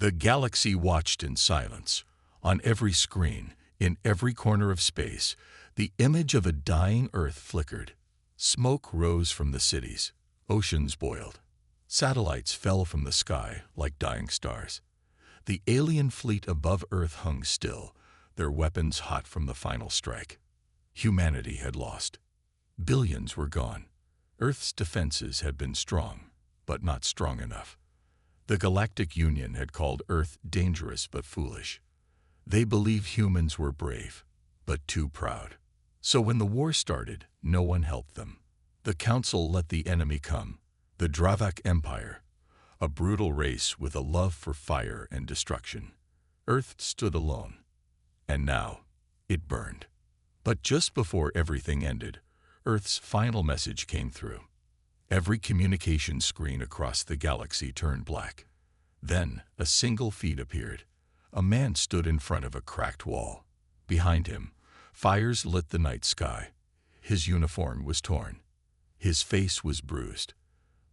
The galaxy watched in silence. On every screen, in every corner of space, the image of a dying Earth flickered. Smoke rose from the cities. Oceans boiled. Satellites fell from the sky like dying stars. The alien fleet above Earth hung still, their weapons hot from the final strike. Humanity had lost. Billions were gone. Earth's defenses had been strong, but not strong enough. The Galactic Union had called Earth dangerous but foolish. They believed humans were brave, but too proud. So when the war started, no one helped them. The Council let the enemy come, the Dravak Empire, a brutal race with a love for fire and destruction. Earth stood alone, and now it burned. But just before everything ended, Earth's final message came through. Every communication screen across the galaxy turned black. Then a single feed appeared. A man stood in front of a cracked wall. Behind him, fires lit the night sky. His uniform was torn. His face was bruised.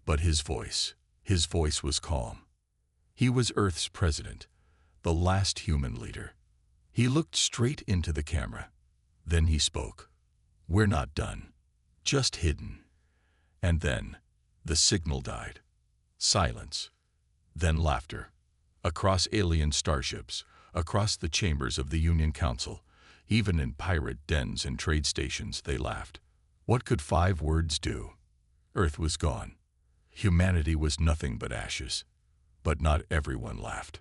But his voice was calm. He was Earth's president, the last human leader. He looked straight into the camera. Then he spoke. "We're not done. Just hidden." And then the signal died. Silence. Then laughter. Across alien starships, across the chambers of the Union Council, even in pirate dens and trade stations, they laughed. What could 5 words do? Earth was gone. Humanity was nothing but ashes. But not everyone laughed.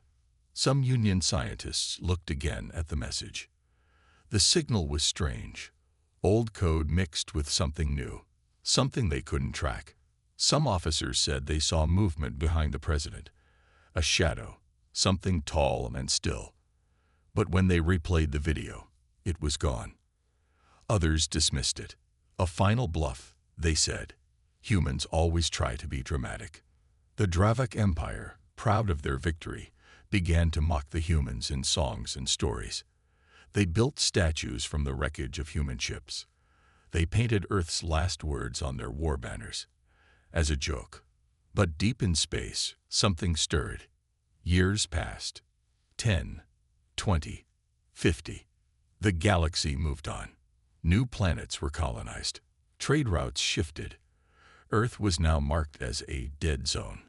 Some Union scientists looked again at the message. The signal was strange. Old code mixed with something new. Something they couldn't track. Some officers said they saw movement behind the president. A shadow, something tall and still. But when they replayed the video, it was gone. Others dismissed it. A final bluff, they said. Humans always try to be dramatic. The Dravak Empire, proud of their victory, began to mock the humans in songs and stories. They built statues from the wreckage of human ships. They painted Earth's last words on their war banners, as a joke. But deep in space, something stirred. Years passed. 10, 20, 50. The galaxy moved on. New planets were colonized. Trade routes shifted. Earth was now marked as a dead zone.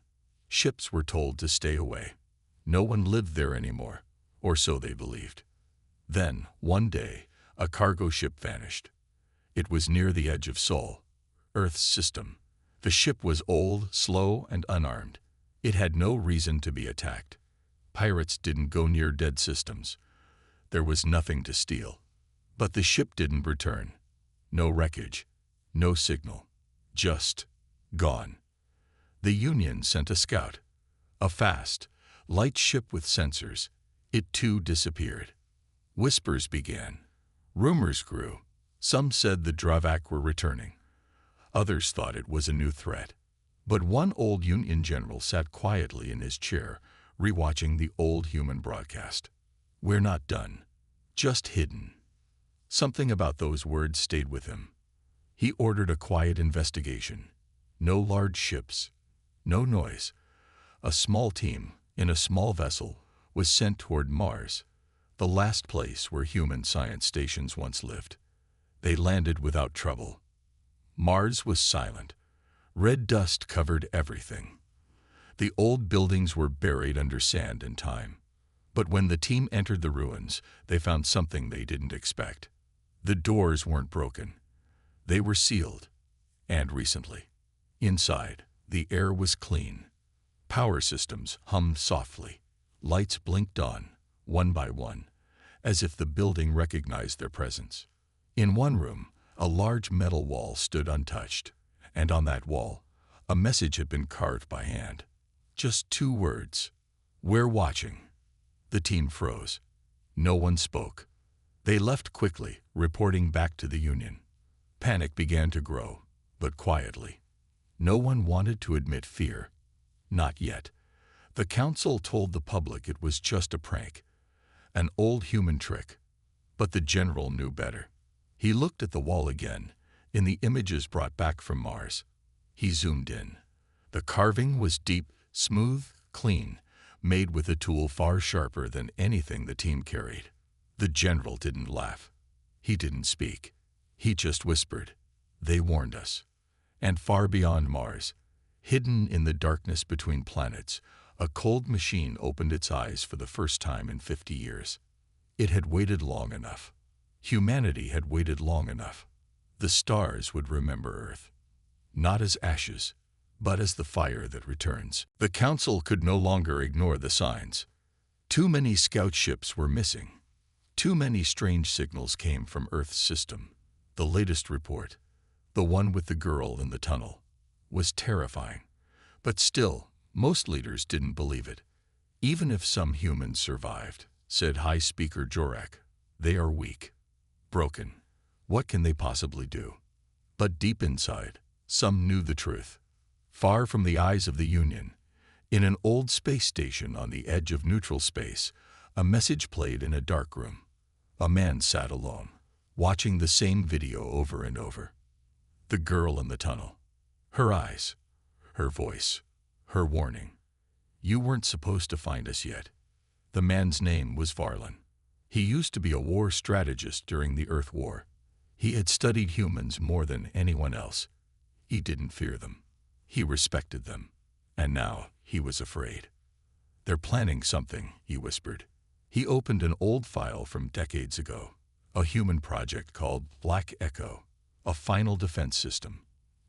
Ships were told to stay away. No one lived there anymore, or so they believed. Then, one day, a cargo ship vanished. It was near the edge of Sol, Earth's system. The ship was old, slow, and unarmed. It had no reason to be attacked. Pirates didn't go near dead systems. There was nothing to steal. But the ship didn't return. No wreckage, no signal. Just gone. The Union sent a scout. A fast, light ship with sensors. It too disappeared. Whispers began. Rumors grew. Some said the Dravak were returning. Others thought it was a new threat. But one old Union general sat quietly in his chair, rewatching the old human broadcast. "We're not done. Just hidden." Something about those words stayed with him. He ordered a quiet investigation. No large ships. No noise. A small team, in a small vessel, was sent toward Mars, the last place where human science stations once lived. They landed without trouble. Mars was silent. Red dust covered everything. The old buildings were buried under sand and time. But when the team entered the ruins, they found something they didn't expect. The doors weren't broken. They were sealed, and recently. Inside, the air was clean. Power systems hummed softly. Lights blinked on, one by one, as if the building recognized their presence. In one room, a large metal wall stood untouched, and on that wall, a message had been carved by hand. Just 2 words. "We're watching." The team froze. No one spoke. They left quickly, reporting back to the Union. Panic began to grow, but quietly. No one wanted to admit fear. Not yet. The Council told the public it was just a prank, an old human trick. But the general knew better. He looked at the wall again, in the images brought back from Mars. He zoomed in. The carving was deep, smooth, clean, made with a tool far sharper than anything the team carried. The general didn't laugh. He didn't speak. He just whispered, "They warned us." And far beyond Mars, hidden in the darkness between planets, a cold machine opened its eyes for the first time in 50 years. It had waited long enough. Humanity had waited long enough. The stars would remember Earth, not as ashes, but as the fire that returns. The Council could no longer ignore the signs. Too many scout ships were missing. Too many strange signals came from Earth's system. The latest report, the one with the girl in the tunnel, was terrifying. But still, most leaders didn't believe it. "Even if some humans survived," said High Speaker Jorak, "they are weak, broken. What can they possibly do?" But deep inside, some knew the truth. Far from the eyes of the Union, in an old space station on the edge of neutral space, a message played in a dark room. A man sat alone, watching the same video over and over. The girl in the tunnel. Her eyes, her voice, her warning. "You weren't supposed to find us yet." The man's name was Varlin. He used to be a war strategist during the Earth War. He had studied humans more than anyone else. He didn't fear them. He respected them. And now he was afraid. "They're planning something," he whispered. He opened an old file from decades ago, a human project called Black Echo, a final defense system.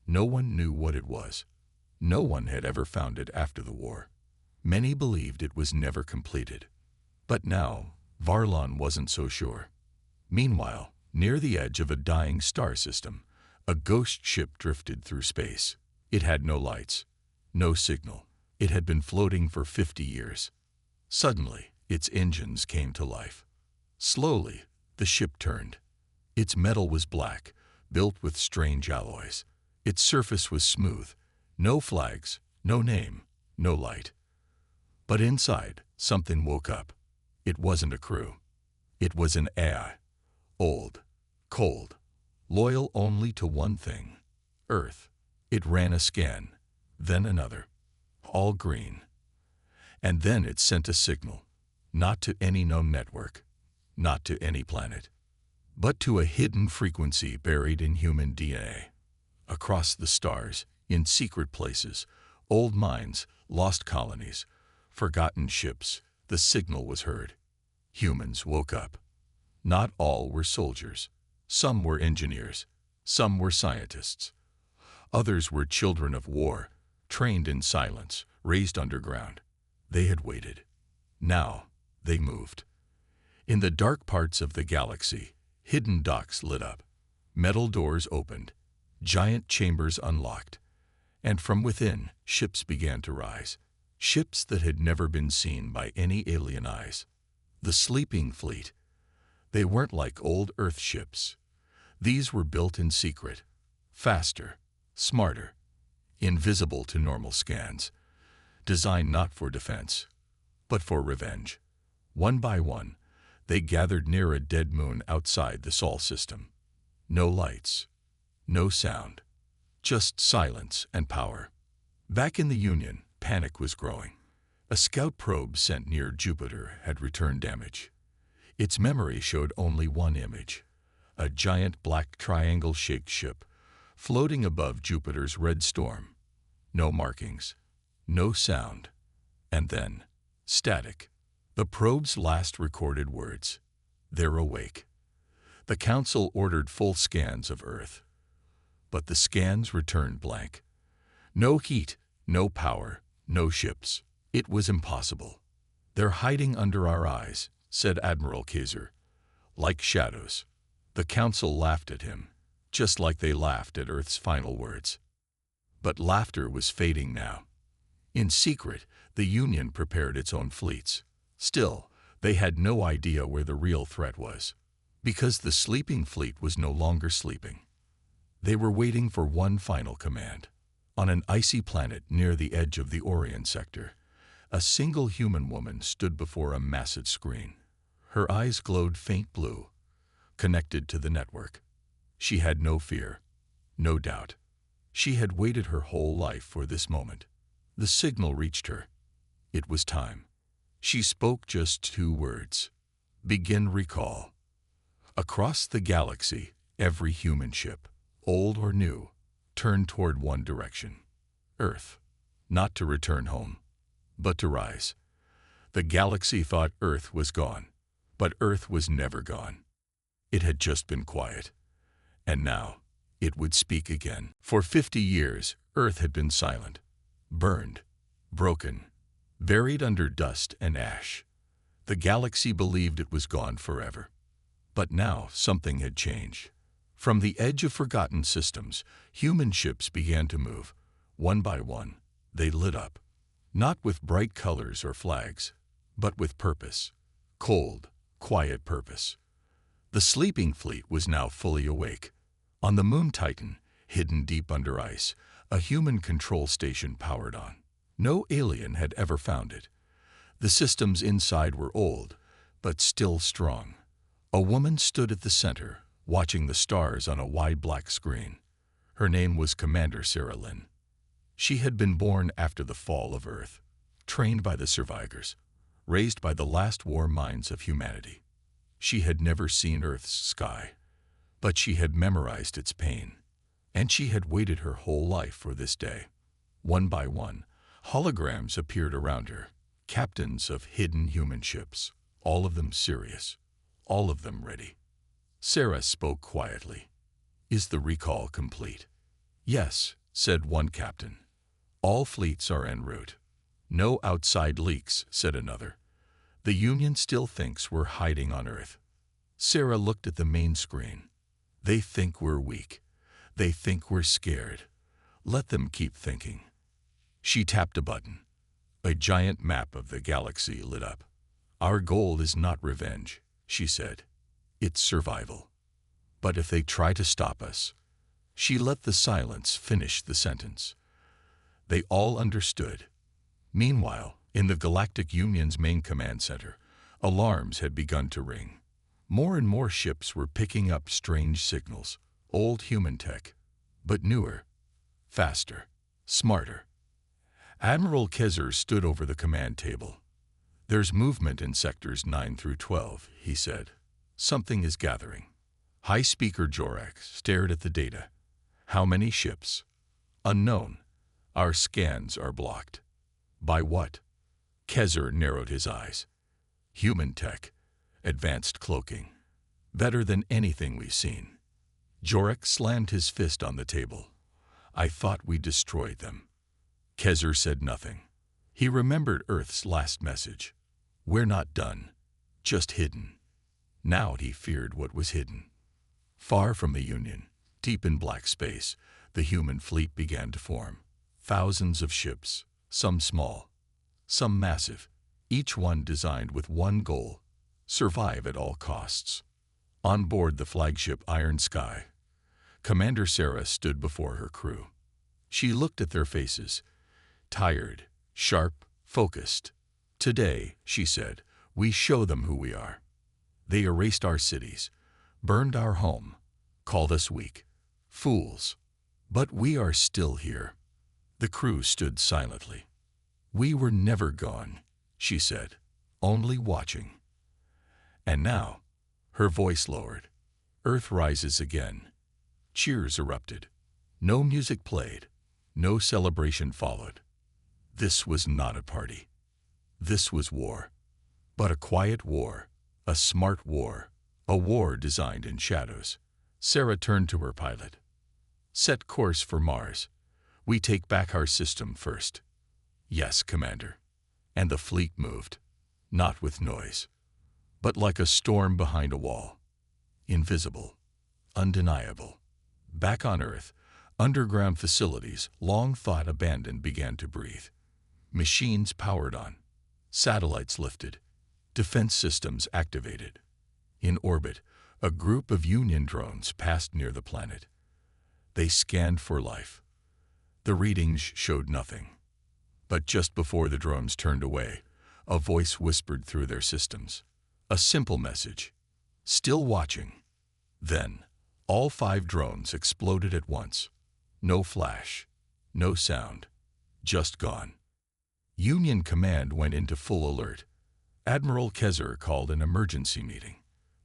No one knew what it was. No one had ever found it after the war. Many believed it was never completed. But now, Varlon wasn't so sure. Meanwhile, near the edge of a dying star system, a ghost ship drifted through space. It had no lights, no signal. It had been floating for 50 years. Suddenly, its engines came to life. Slowly, the ship turned. Its metal was black, built with strange alloys. Its surface was smooth. No flags, no name, no light. But inside, something woke up. It wasn't a crew. It was an AI. Old, cold, loyal only to one thing, Earth. It ran a scan, then another, all green. And then it sent a signal, not to any known network, not to any planet, but to a hidden frequency buried in human DNA. Across the stars, in secret places, old mines, lost colonies, forgotten ships, the signal was heard. Humans woke up. Not all were soldiers. Some were engineers. Some were scientists. Others were children of war, trained in silence, raised underground. They had waited. Now they moved. In the dark parts of the galaxy, hidden docks lit up. Metal doors opened. Giant chambers unlocked. And from within, ships began to rise. Ships that had never been seen by any alien eyes. The sleeping fleet. They weren't like old Earth ships. These were built in secret. Faster, smarter, invisible to normal scans. Designed not for defense, but for revenge. One by one, they gathered near a dead moon outside the Sol system. No lights, no sound, just silence and power. Back in the Union, panic was growing. A scout probe sent near Jupiter had returned damage. Its memory showed only one image, a giant black triangle-shaped ship floating above Jupiter's red storm. No markings, no sound, and then static. The probe's last recorded words, "They're awake." The Council ordered full scans of Earth, but the scans returned blank. No heat, no power, no ships. It was impossible. "They're hiding under our eyes," said Admiral Kaiser, "like shadows." The Council laughed at him, just like they laughed at Earth's final words. But laughter was fading now. In secret, the Union prepared its own fleets. Still, they had no idea where the real threat was, because the sleeping fleet was no longer sleeping. They were waiting for one final command. On an icy planet near the edge of the Orion sector, a single human woman stood before a massive screen. Her eyes glowed faint blue, connected to the network. She had no fear, no doubt. She had waited her whole life for this moment. The signal reached her. It was time. She spoke just 2 words. Begin recall. Across the galaxy, every human ship, old or new, turned toward one direction. Earth. Not to return home, but to rise. The galaxy thought Earth was gone, but Earth was never gone. It had just been quiet. And now, it would speak again. For 50 years, Earth had been silent, burned, broken, buried under dust and ash. The galaxy believed it was gone forever. But now something had changed. From the edge of forgotten systems, human ships began to move. One by one, they lit up. Not with bright colors or flags, but with purpose. Cold, quiet purpose. The sleeping fleet was now fully awake. On the Moon Titan, hidden deep under ice, a human control station powered on. No alien had ever found it. The systems inside were old, but still strong. A woman stood at the center, watching the stars on a wide black screen. Her name was Commander Sarah Lynn. She had been born after the fall of Earth, trained by the survivors, raised by the last war minds of humanity. She had never seen Earth's sky, but she had memorized its pain, and she had waited her whole life for this day. One by one, holograms appeared around her, captains of hidden human ships, all of them serious, all of them ready. Sarah spoke quietly. "Is the recall complete?" "Yes," said one captain. "All fleets are en route." "No outside leaks," said another. "The Union still thinks we're hiding on Earth." Sarah looked at the main screen. "They think we're weak. They think we're scared. Let them keep thinking." She tapped a button. A giant map of the galaxy lit up. "Our goal is not revenge," she said. "It's survival. But if they try to stop us..." She let the silence finish the sentence. They all understood. Meanwhile, in the Galactic Union's main command center, alarms had begun to ring. More and more ships were picking up strange signals, old human tech, but newer, faster, smarter. Admiral Kezer stood over the command table. "There's movement in sectors 9 through 12, he said. "Something is gathering." High Speaker Jorak stared at the data. "How many ships?" "Unknown. Our scans are blocked." "By what?" Kezer narrowed his eyes. "Human tech. Advanced cloaking. Better than anything we've seen." Jorak slammed his fist on the table. "I thought we destroyed them." Kezer said nothing. He remembered Earth's last message. "We're not done. Just hidden." Now he feared what was hidden. Far from the Union, deep in black space, the human fleet began to form. Thousands of ships, some small, some massive, each one designed with one goal: survive at all costs. On board the flagship Iron Sky, Commander Sarah stood before her crew. She looked at their faces, tired, sharp, focused. "Today," she said, "we show them who we are. They erased our cities, burned our home, called us weak, fools. But we are still here." The crew stood silently. "We were never gone," she said, "only watching." And now, her voice lowered. "Earth rises again." Cheers erupted. No music played. No celebration followed. This was not a party. This was war. But a quiet war, a smart war, a war designed in shadows. Sarah turned to her pilot. "Set course for Mars. We take back our system first." "Yes, Commander." And the fleet moved, not with noise, but like a storm behind a wall. Invisible, undeniable. Back on Earth, underground facilities, long thought abandoned, began to breathe. Machines powered on. Satellites lifted. Defense systems activated. In orbit, a group of Union drones passed near the planet. They scanned for life. The readings showed nothing. But just before the drones turned away, a voice whispered through their systems. A simple message. "Still watching." Then, all 5 drones exploded at once. No flash, no sound, just gone. Union command went into full alert. Admiral Kaiser called an emergency meeting.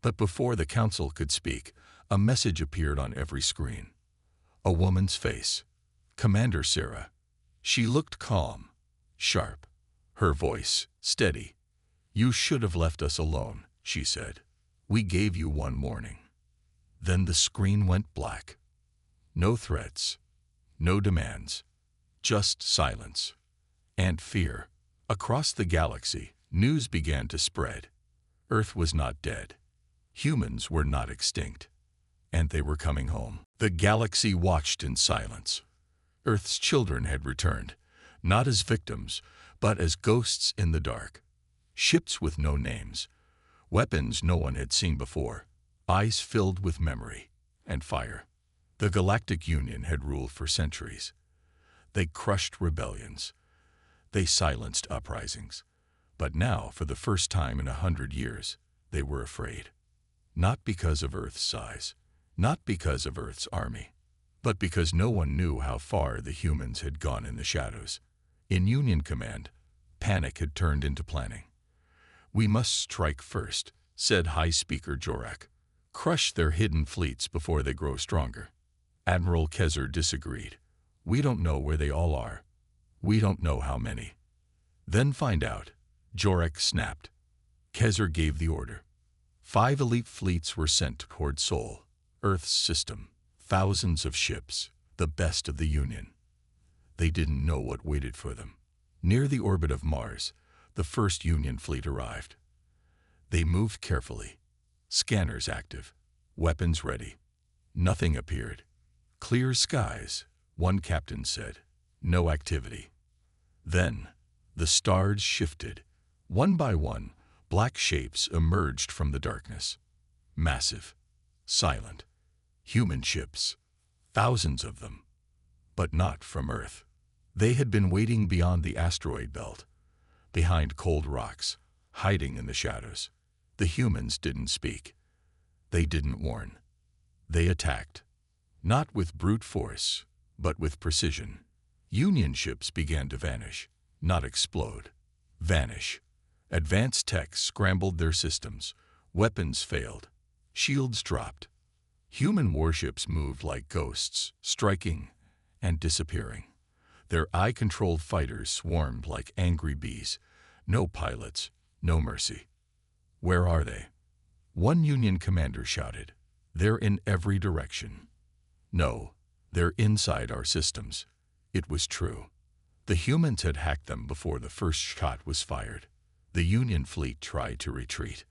But before the council could speak, a message appeared on every screen. A woman's face. Commander Sarah. She looked calm, sharp, her voice steady. "You should have left us alone," she said. "We gave you one warning." Then the screen went black. No threats, no demands, just silence and fear. Across the galaxy, news began to spread. Earth was not dead. Humans were not extinct. And they were coming home. The galaxy watched in silence. Earth's children had returned, not as victims, but as ghosts in the dark. Ships with no names, weapons no one had seen before, eyes filled with memory and fire. The Galactic Union had ruled for centuries. They crushed rebellions. They silenced uprisings. But now, for the first time in 100 years, they were afraid. Not because of Earth's size, not because of Earth's army, but because no one knew how far the humans had gone in the shadows. In Union Command, panic had turned into planning. "We must strike first," said High Speaker Jorak. "Crush their hidden fleets before they grow stronger." Admiral Kaiser disagreed. "We don't know where they all are. We don't know how many." "Then find out," Jorak snapped. Kaiser gave the order. 5 elite fleets were sent toward Sol, Earth's system. Thousands of ships, the best of the Union. They didn't know what waited for them. Near the orbit of Mars, the first Union fleet arrived. They moved carefully, scanners active, weapons ready. Nothing appeared. "Clear skies," one captain said. No activity. Then, the stars shifted. One by one, black shapes emerged from the darkness. Massive, silent, human ships, thousands of them, but not from Earth. They had been waiting beyond the asteroid belt, behind cold rocks, hiding in the shadows. The humans didn't speak. They didn't warn. They attacked, not with brute force, but with precision. Union ships began to vanish, not explode. Vanish. Advanced tech scrambled their systems. Weapons failed. Shields dropped. Human warships moved like ghosts, striking and disappearing. Their eye-controlled fighters swarmed like angry bees. No pilots, no mercy. "Where are they?" One Union commander shouted. "They're in every direction." "No, they're inside our systems." It was true. The humans had hacked them before the first shot was fired. The Union fleet tried to retreat.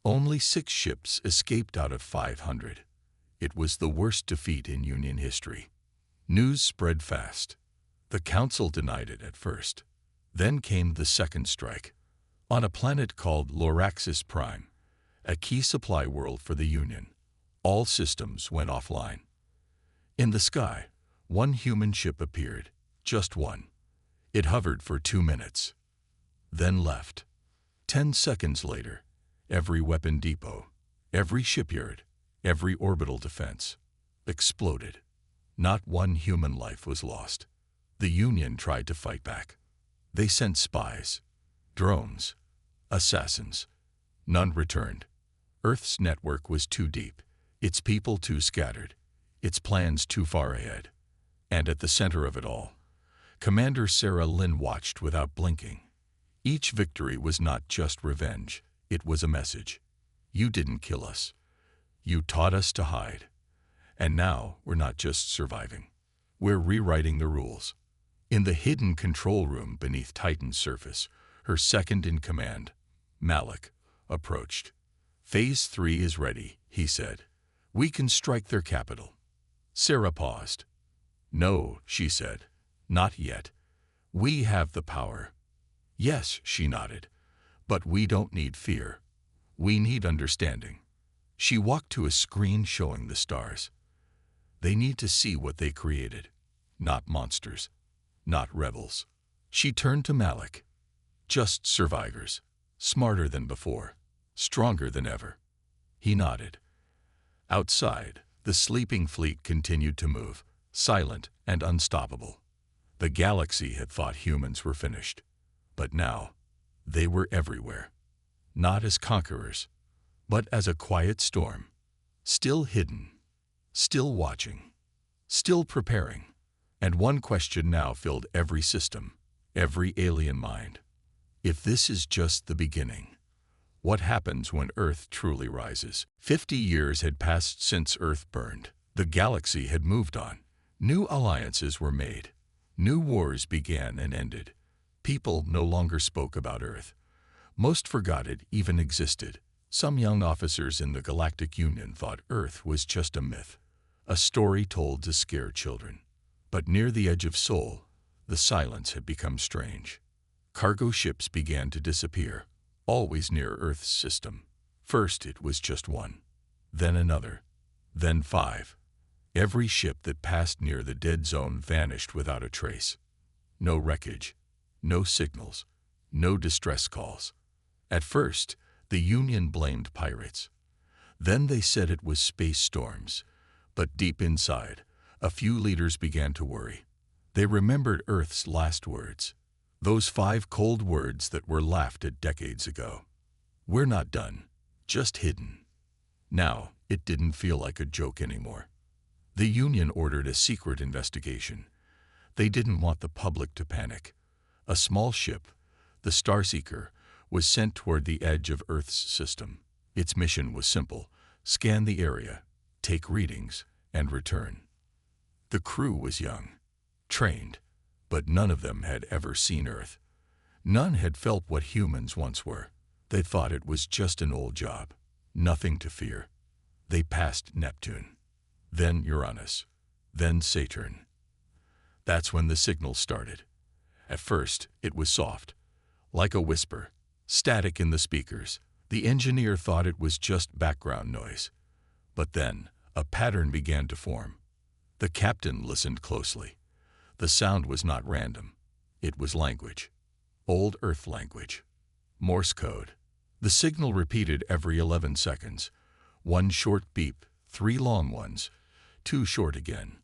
Only 6 ships escaped out of 500. It was the worst defeat in Union history. News spread fast. The Council denied it at first. Then came the second strike. On a planet called Loraxis Prime, a key supply world for the Union, all systems went offline. In the sky, one human ship appeared, just one. It hovered for 2 minutes, then left. 10 seconds later, every weapon depot, every shipyard, every orbital defense exploded. Not one human life was lost. The Union tried to fight back. They sent spies, drones, assassins. None returned. Earth's network was too deep, its people too scattered, its plans too far ahead. And at the center of it all, Commander Sarah Lynn watched without blinking. Each victory was not just revenge, it was a message. You didn't kill us. You taught us to hide. And now we're not just surviving. We're rewriting the rules. In the hidden control room beneath Titan's surface, her second in command, Malik, approached. "Phase 3 is ready," he said. "We can strike their capital." Sarah paused. "No," she said, "not yet. We have the power." "Yes," she nodded, "but we don't need fear. We need understanding." She walked to a screen showing the stars. They need to see what they created, not monsters, not rebels. She turned to Malik. "Just survivors, smarter than before, stronger than ever." He nodded. Outside, the sleeping fleet continued to move, silent and unstoppable. The galaxy had thought humans were finished, but now they were everywhere. not as conquerors, but as a quiet storm, still hidden, still watching, still preparing. And one question now filled every system, every alien mind. If this is just the beginning, what happens when Earth truly rises? 50 years had passed since Earth burned. The galaxy had moved on. New alliances were made. New wars began and ended. People no longer spoke about Earth. Most forgot it even existed. Some young officers in the Galactic Union thought Earth was just a myth, a story told to scare children. But near the edge of Sol, the silence had become strange. Cargo ships began to disappear, always near Earth's system. First it was just one, then another, then 5. Every ship that passed near the dead zone vanished without a trace. No wreckage, no signals, no distress calls. At first, the Union blamed pirates. Then they said it was space storms. But deep inside, a few leaders began to worry. They remembered Earth's last words. Those 5 cold words that were laughed at decades ago. We're not done, just hidden. Now, it didn't feel like a joke anymore. The Union ordered a secret investigation. They didn't want the public to panic. A small ship, the Starseeker, was sent toward the edge of Earth's system. Its mission was simple: scan the area, take readings, and return. The crew was young, trained, but none of them had ever seen Earth. None had felt what humans once were. They thought it was just an old job, nothing to fear. They passed Neptune, then Uranus, then Saturn. That's when the signal started. At first, it was soft, like a whisper, static in the speakers. The engineer thought it was just background noise. But then, a pattern began to form. The captain listened closely. The sound was not random. It was language. Old Earth language. Morse code. The signal repeated every 11 seconds. 1 short beep, 3 long ones, 2 short again.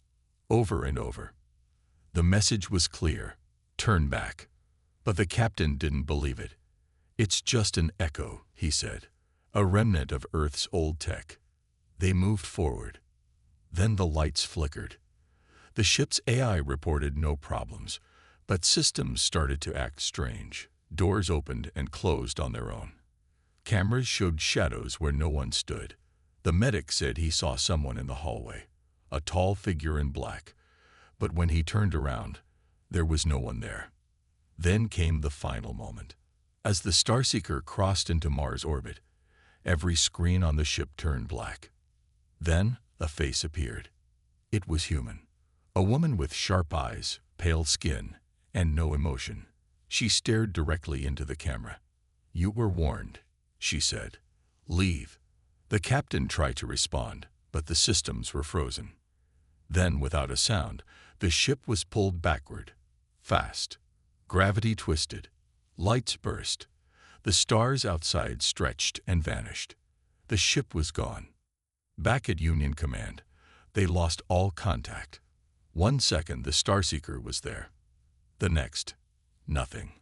Over and over. The message was clear. Turn back. But the captain didn't believe it. It's just an echo, he said. A remnant of Earth's old tech. They moved forward. Then the lights flickered. The ship's AI reported no problems, but systems started to act strange. Doors opened and closed on their own. Cameras showed shadows where no one stood. The medic said he saw someone in the hallway, a tall figure in black. But when he turned around, there was no one there. Then came the final moment. As the Starseeker crossed into Mars orbit, every screen on the ship turned black. Then a face appeared. It was human. A woman with sharp eyes, pale skin, and no emotion. She stared directly into the camera. "You were warned," she said. "Leave." The captain tried to respond, but the systems were frozen. Then, without a sound, the ship was pulled backward, fast. Gravity twisted. Lights burst. The stars outside stretched and vanished. The ship was gone. Back at Union Command, they lost all contact. 1 second, the Starseeker was there. The next, nothing.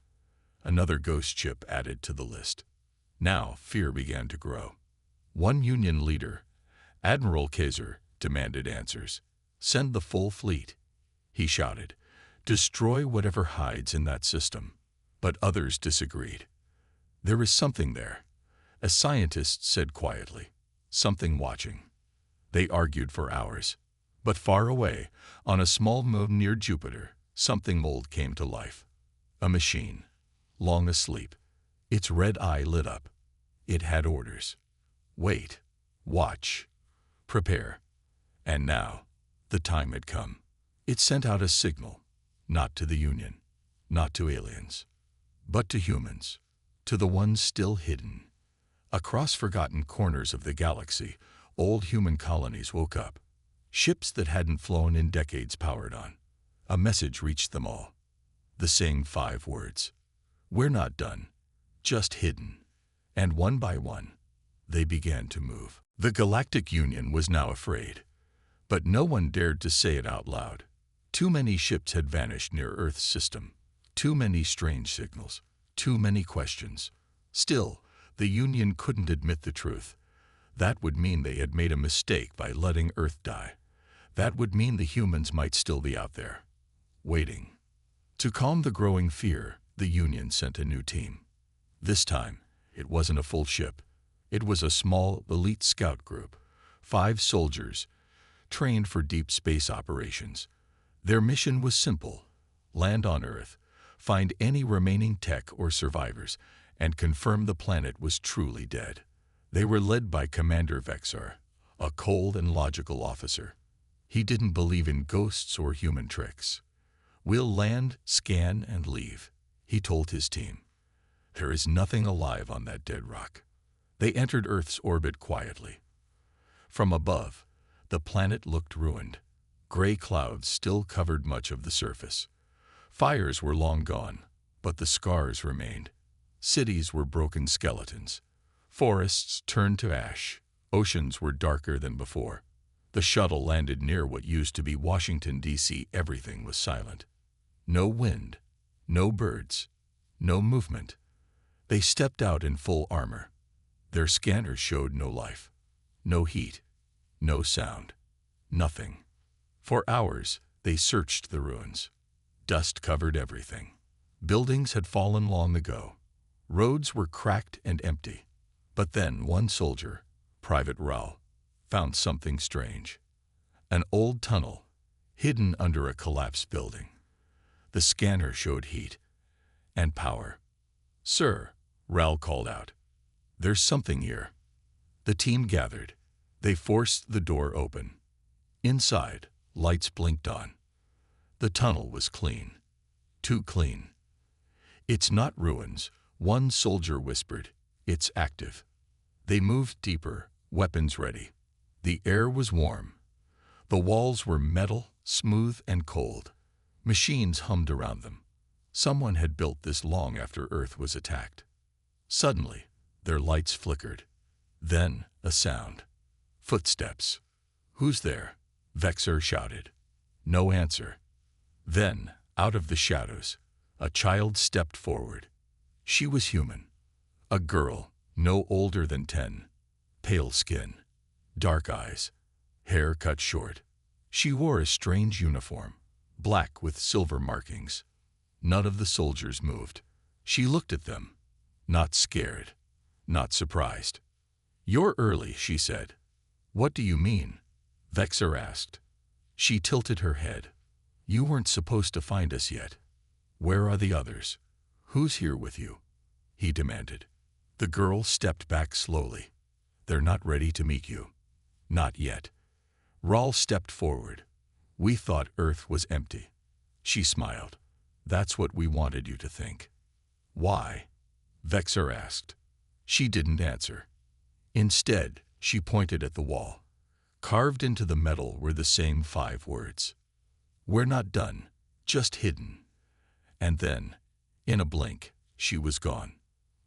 Another ghost ship added to the list. Now, fear began to grow. One Union leader, Admiral Kaiser, demanded answers. "Send the full fleet," he shouted. "Destroy whatever hides in that system." But others disagreed. "There is something there," a scientist said quietly. "Something watching." They argued for hours. But far away, on a small moon near Jupiter, something old came to life. A machine, long asleep. Its red eye lit up. It had orders. Wait, watch, prepare. And now, the time had come. It sent out a signal, not to the Union, not to aliens, but to humans, to the ones still hidden. Across forgotten corners of the galaxy, old human colonies woke up. Ships that hadn't flown in decades powered on. A message reached them all. The same 5 words. "We're not done, just hidden." And one by one, they began to move. The Galactic Union was now afraid. But no one dared to say it out loud. Too many ships had vanished near Earth's system. Too many strange signals. Too many questions. Still, The Union couldn't admit the truth. That would mean they had made a mistake by letting Earth die. That would mean the humans might still be out there, waiting. To calm the growing fear, the Union sent a new team. This time, it wasn't a full ship. It was a small, elite scout group, 5 soldiers, trained for deep space operations. Their mission was simple: land on Earth, find any remaining tech or survivors, and confirm the planet was truly dead. They were led by Commander Vexar, a cold and logical officer. He didn't believe in ghosts or human tricks. "We'll land, scan, and leave," he told his team. "There is nothing alive on that dead rock." They entered Earth's orbit quietly. From above, the planet looked ruined. Gray clouds still covered much of the surface. Fires were long gone, but the scars remained. Cities were broken skeletons. Forests turned to ash. Oceans were darker than before. The shuttle landed near what used to be Washington, D.C. Everything was silent. No wind, no birds, no movement. They stepped out in full armor. Their scanners showed no life, no heat, no sound, nothing. For hours, they searched the ruins. Dust covered everything. Buildings had fallen long ago. Roads were cracked and empty. But then one soldier, Private Rao, found something strange. An old tunnel, hidden under a collapsed building. The scanner showed heat and power. "Sir," Rao called out, "there's something here." The team gathered. They forced the door open. Inside, lights blinked on. The tunnel was clean. Too clean. "It's not ruins," one soldier whispered. "It's active." They moved deeper, weapons ready. The air was warm. The walls were metal, smooth and cold. Machines hummed around them. Someone had built this long after Earth was attacked. Suddenly, their lights flickered. Then, a sound. Footsteps. "Who's there?" Vexar shouted. No answer. Then, out of the shadows, a child stepped forward. She was human. A girl, no older than 10. Pale skin, dark eyes, hair cut short. She wore a strange uniform, black with silver markings. None of the soldiers moved. She looked at them, not scared, not surprised. "You're early," she said. "What do you mean?" Vexar asked. She tilted her head. "You weren't supposed to find us yet. Where are the others? Who's here with you?" he demanded. The girl stepped back slowly. "They're not ready to meet you. Not yet." Rahl stepped forward. "We thought Earth was empty." She smiled. "That's what we wanted you to think." "Why?" Vexar asked. She didn't answer. Instead, she pointed at the wall. Carved into the metal were the same 5 words. "We're not done, just hidden." And then, in a blink, she was gone.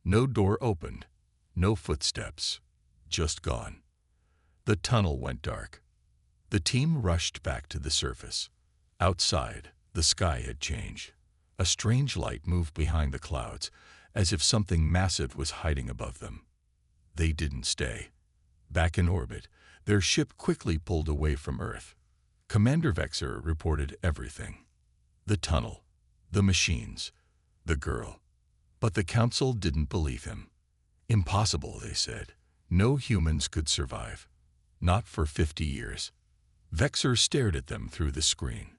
No door opened, no footsteps, just gone. The tunnel went dark. The team rushed back to the surface. Outside, the sky had changed. A strange light moved behind the clouds, as if something massive was hiding above them. They didn't stay. Back in orbit, their ship quickly pulled away from Earth. Commander Vexar reported everything. The tunnel, the machines, the girl. But the council didn't believe him. "Impossible," they said. "No humans could survive. Not for 50 years. Vexar stared at them through the screen.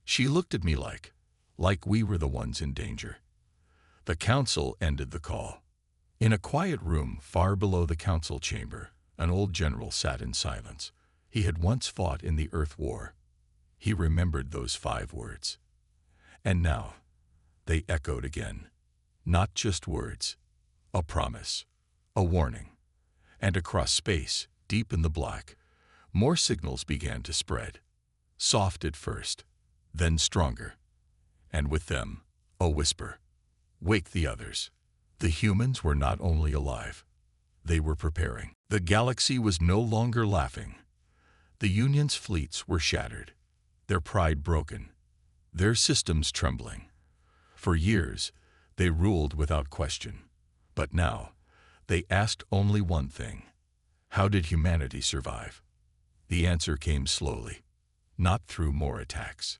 She looked at me like we were the ones in danger. The council ended the call. In a quiet room far below the council chamber, an old general sat in silence. He had once fought in the Earth War. He remembered those 5 words. And now, they echoed again. Not just words, a promise, a warning. And across space, deep in the black, more signals began to spread. Soft at first, then stronger. And with them, a whisper. Wake the others. The humans were not only alive, they were preparing. The galaxy was no longer laughing. The Union's fleets were shattered, their pride broken, their systems trembling. For years, they ruled without question. But now, They asked only one thing: how did humanity survive? The answer came slowly. Not through more attacks,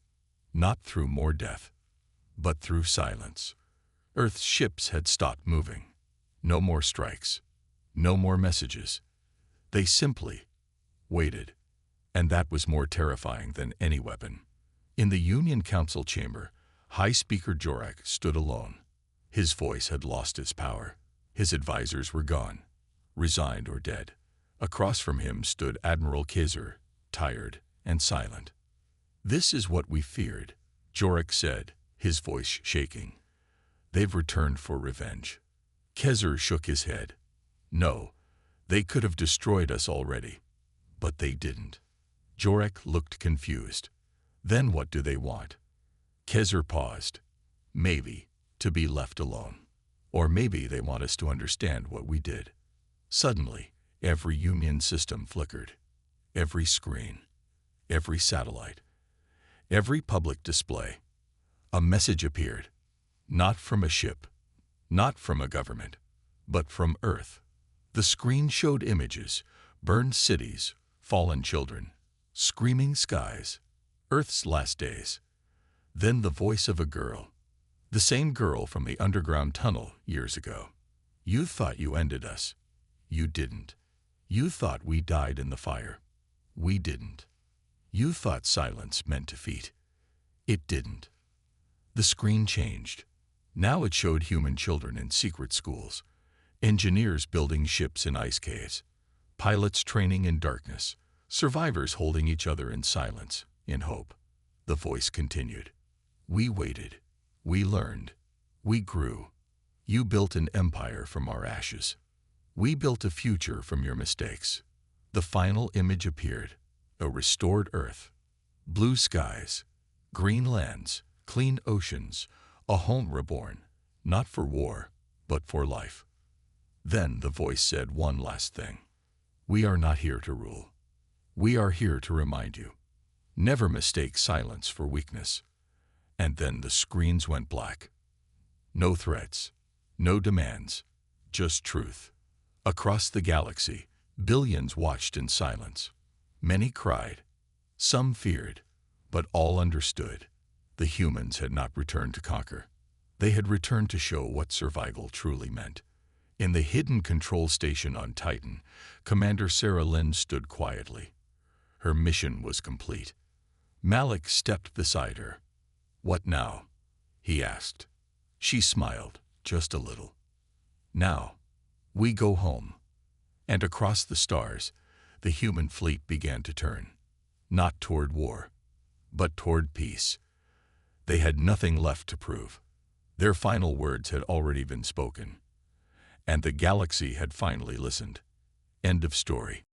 not through more death, but through silence. Earth's ships had stopped moving. No more strikes, no more messages. They simply waited, and that was more terrifying than any weapon. In the Union Council chamber, High Speaker Jorak stood alone. His voice had lost its power. His advisors were gone, resigned or dead. Across from him stood Admiral Kaiser, tired and silent. "This is what we feared," Jorak said, his voice shaking. "They've returned for revenge." Kaiser shook his head. "No, they could have destroyed us already, but they didn't." Jorak looked confused. "Then what do they want?" Kaiser paused. "Maybe to be left alone. Or maybe they want us to understand what we did." Suddenly, every Union system flickered. Every screen, every satellite, every public display. A message appeared. Not from a ship, not from a government, but from Earth. The screen showed images: burned cities, fallen children, screaming skies, Earth's last days. Then the voice of a girl, the same girl from the underground tunnel years ago. "You thought you ended us. You didn't. You thought we died in the fire. We didn't. You thought silence meant defeat. It didn't." The screen changed. Now it showed human children in secret schools, engineers building ships in ice caves, pilots training in darkness, survivors holding each other in silence, in hope. The voice continued. "We waited. We learned. We grew. You built an empire from our ashes. We built a future from your mistakes." The final image appeared: a restored Earth, blue skies, green lands, clean oceans, a home reborn, not for war, but for life. Then the voice said one last thing: "We are not here to rule. We are here to remind you. Never mistake silence for weakness." And then the screens went black. No threats, no demands, just truth. Across the galaxy, billions watched in silence. Many cried. Some feared, but all understood. The humans had not returned to conquer. They had returned to show what survival truly meant. In the hidden control station on Titan, Commander Sarah Lynn stood quietly. Her mission was complete. Malik stepped beside her. "What now?" he asked. She smiled, just a little. "Now, we go home." And across the stars, the human fleet began to turn. Not toward war, but toward peace. They had nothing left to prove. Their final words had already been spoken. And the galaxy had finally listened. End of story.